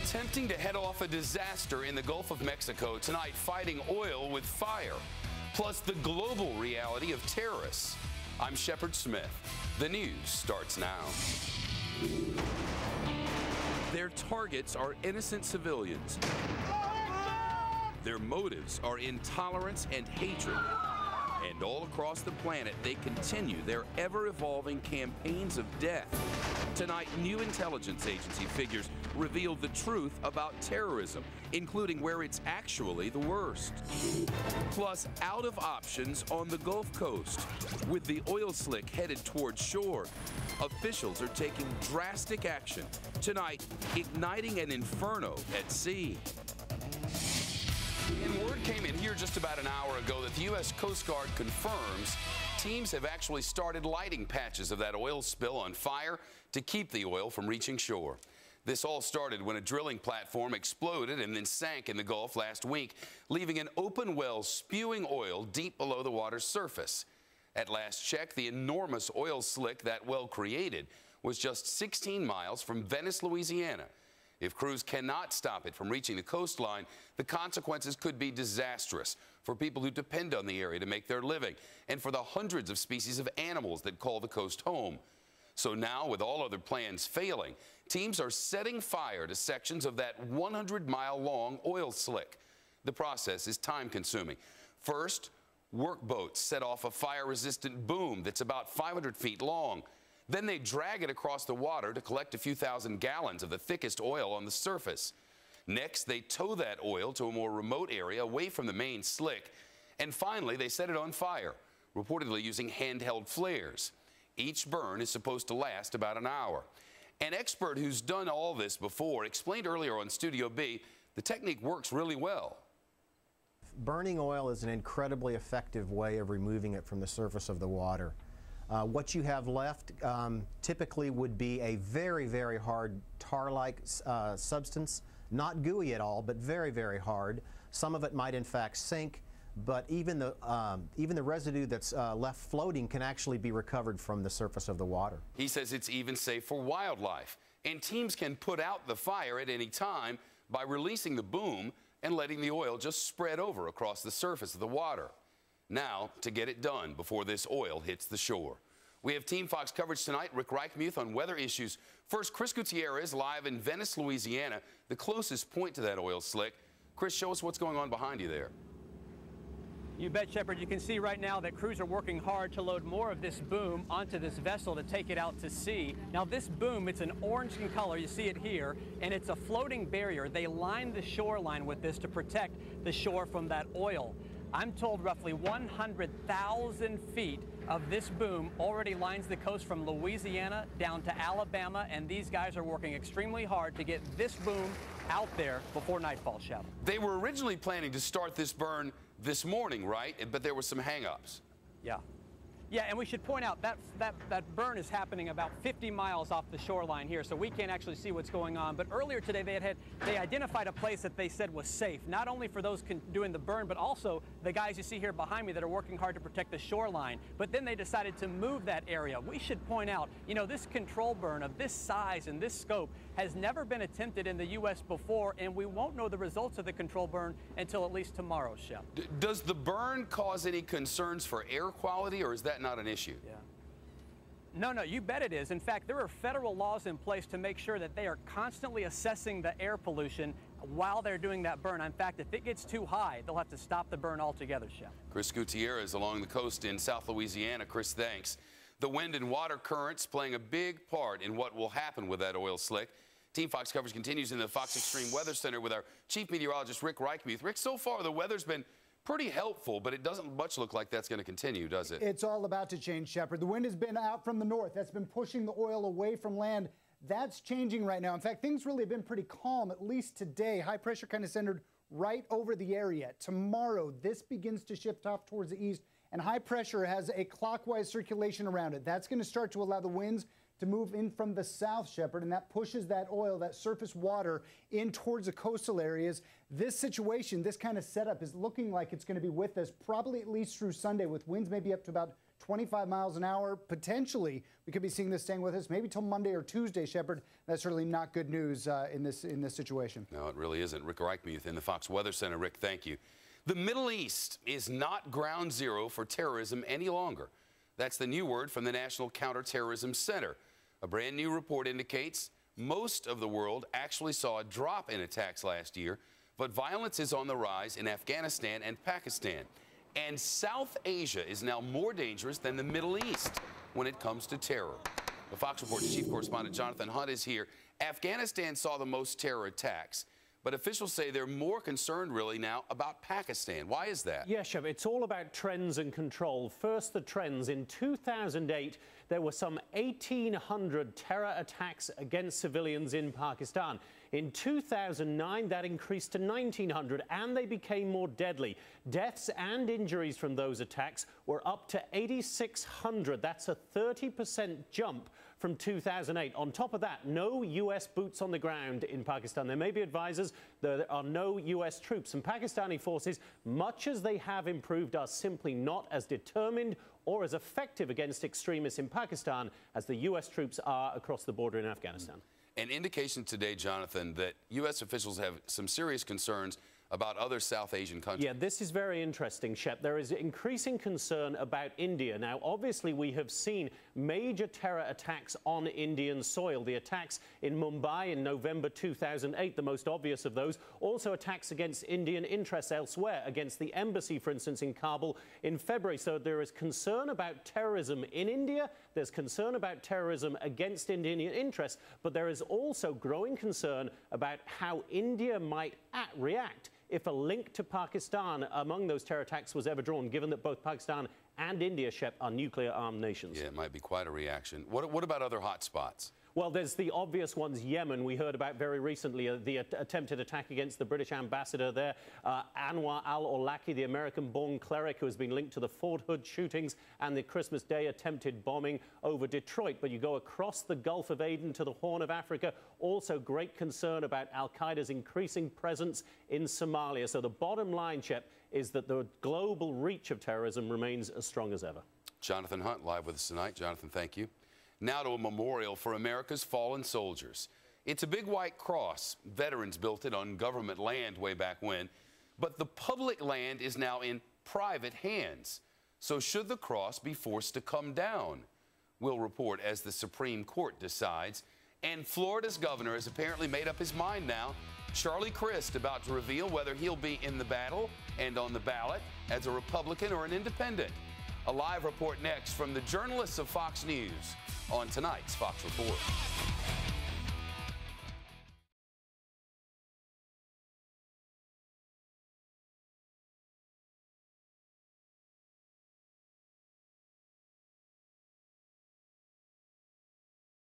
attempting to head off a disaster in the Gulf of Mexico tonight, fighting oil with fire, plus the global reality of terrorists. I'm Shepard Smith. The news starts now. Their targets are innocent civilians. Their motives are intolerance and hatred. And all across the planet, they continue their ever-evolving campaigns of death. Tonight, new intelligence agency figures revealed the truth about terrorism, including where it's actually the worst. Plus, out of options on the Gulf Coast. With the oil slick headed toward shore, officials are taking drastic action. Tonight, igniting an inferno at sea. And word came in here just about an hour ago that the U.S. Coast Guard confirms teams have actually started lighting patches of that oil spill on fire to keep the oil from reaching shore. This all started when a drilling platform exploded and then sank in the Gulf last week, leaving an open well spewing oil deep below the water's surface. At last check, the enormous oil slick that well created was just 16 miles from Venice, Louisiana. If crews cannot stop it from reaching the coastline, the consequences could be disastrous for people who depend on the area to make their living and for the hundreds of species of animals that call the coast home. So now, with all other plans failing, teams are setting fire to sections of that 100-mile-long oil slick. The process is time-consuming. First, work boats set off a fire-resistant boom that's about 500 feet long. Then they drag it across the water to collect a few thousand gallons of the thickest oil on the surface. Next, they tow that oil to a more remote area away from the main slick. And finally, they set it on fire, reportedly using handheld flares. Each burn is supposed to last about an hour. An expert who's done all this before explained earlier on Studio B the technique works really well. Burning oil is an incredibly effective way of removing it from the surface of the water. What you have left typically would be a very, very hard tar-like substance, not gooey at all, but very, very hard. Some of it might in fact sink, but even the residue that's left floating can actually be recovered from the surface of the water. He says it's even safe for wildlife, and teams can put out the fire at any time by releasing the boom and letting the oil just spread over across the surface of the water. Now, to get it done before this oil hits the shore. We have Team Fox coverage tonight. Rick Reichmuth on weather issues. First, Chris Gutierrez live in Venice, Louisiana, the closest point to that oil slick. Chris, show us what's going on behind you there. You bet, Shepard. You can see right now that crews are working hard to load more of this boom onto this vessel to take it out to sea. Now, this boom, it's an orange in color. You see it here, and it's a floating barrier. They line the shoreline with this to protect the shore from that oil. I'm told roughly 100,000 feet of this boom already lines the coast from Louisiana down to Alabama, and these guys are working extremely hard to get this boom out there before nightfall, Shep. They were originally planning to start this burn this morning, right? But there were some hang-ups. Yeah. Yeah, and we should point out that burn is happening about 50 miles off the shoreline here, so we can't actually see what's going on. But earlier today, they identified a place that they said was safe, not only for those doing the burn, but also the guys you see here behind me that are working hard to protect the shoreline. But then they decided to move that area. We should point out, you know, this control burn of this size and this scope has never been attempted in the U.S. before, and we won't know the results of the control burn until at least tomorrow, Shep. Does the burn cause any concerns for air quality, or is that not an issue? Yeah. No, you bet it is. In fact, there are federal laws in place to make sure that they are constantly assessing the air pollution while they're doing that burn. In fact, if it gets too high, they'll have to stop the burn altogether, Chef. Chris Gutierrez along the coast in South Louisiana. Chris, thanks. The wind and water currents playing a big part in what will happen with that oil slick. Team Fox coverage continues in the Fox Extreme Weather Center with our chief meteorologist, Rick Reichmuth. Rick, so far the weather's been pretty helpful, but it doesn't much look like that's going to continue, does it? It's all about to change, Shepard. The wind has been out from the north. That's been pushing the oil away from land. That's changing right now. In fact, things really have been pretty calm, at least today. High pressure kind of centered right over the area. Tomorrow, this begins to shift off towards the east, and high pressure has a clockwise circulation around it. That's going to start to allow the winds to move in from the south, Shepard, and that pushes that oil, that surface water, in towards the coastal areas. This situation, this kind of setup is looking like it's going to be with us probably at least through Sunday, with winds maybe up to about 25 miles an hour. Potentially, we could be seeing this staying with us maybe till Monday or Tuesday, Shepard. That's certainly not good news in this situation. No, it really isn't. Rick Reichmuth in the Fox Weather Center. Rick, thank you. The Middle East is not ground zero for terrorism any longer. That's the new word from the National Counterterrorism Center. A brand new report indicates most of the world actually saw a drop in attacks last year, but violence is on the rise in Afghanistan and Pakistan. And South Asia is now more dangerous than the Middle East when it comes to terror. The Fox Report's chief correspondent Jonathan Hunt is here. Afghanistan saw the most terror attacks, but officials say they're more concerned really now about Pakistan. Why is that? Yeah, Shep, it's all about trends and control. First, the trends. In 2008, there were some 1,800 terror attacks against civilians in Pakistan. In 2009, that increased to 1,900, and they became more deadly. Deaths and injuries from those attacks were up to 8,600. That's a 30% jump from 2008. On top of that, no U.S. boots on the ground in Pakistan. There may be advisors, there are no U.S. troops. And Pakistani forces, much as they have improved, are simply not as determined or as effective against extremists in Pakistan as the U.S. troops are across the border in Afghanistan. An indication today, Jonathan, that U.S. officials have some serious concerns about other South Asian countries. Yeah, this is very interesting, Shep. There is increasing concern about India. Now, obviously, we have seen major terror attacks on Indian soil. The attacks in Mumbai in November 2008, the most obvious of those. Also attacks against Indian interests elsewhere, against the embassy, for instance, in Kabul in February. So there is concern about terrorism in India. There's concern about terrorism against Indian interests. But there is also growing concern about how India might react if a link to Pakistan among those terror attacks was ever drawn, given that both Pakistan and India, Shep, are nuclear-armed nations. Yeah, it might be quite a reaction. What about other hot spots? Well, there's the obvious ones. Yemen, we heard about very recently, the attempted attack against the British ambassador there. Anwar al-Awlaki, the American-born cleric who has been linked to the Fort Hood shootings and the Christmas Day attempted bombing over Detroit. But you go across the Gulf of Aden to the Horn of Africa, also great concern about al-Qaeda's increasing presence in Somalia. So the bottom line, Shep, is that the global reach of terrorism remains as strong as ever. Jonathan Hunt live with us tonight. Jonathan, thank you. Now to a memorial for America's fallen soldiers. It's a big white cross. Veterans built it on government land way back when, but the public land is now in private hands. So should the cross be forced to come down? We'll report as the Supreme Court decides. And Florida's governor has apparently made up his mind now. Charlie Crist about to reveal whether he'll be in the battle and on the ballot as a Republican or an independent. A live report next from the journalists of Fox News on tonight's Fox Report.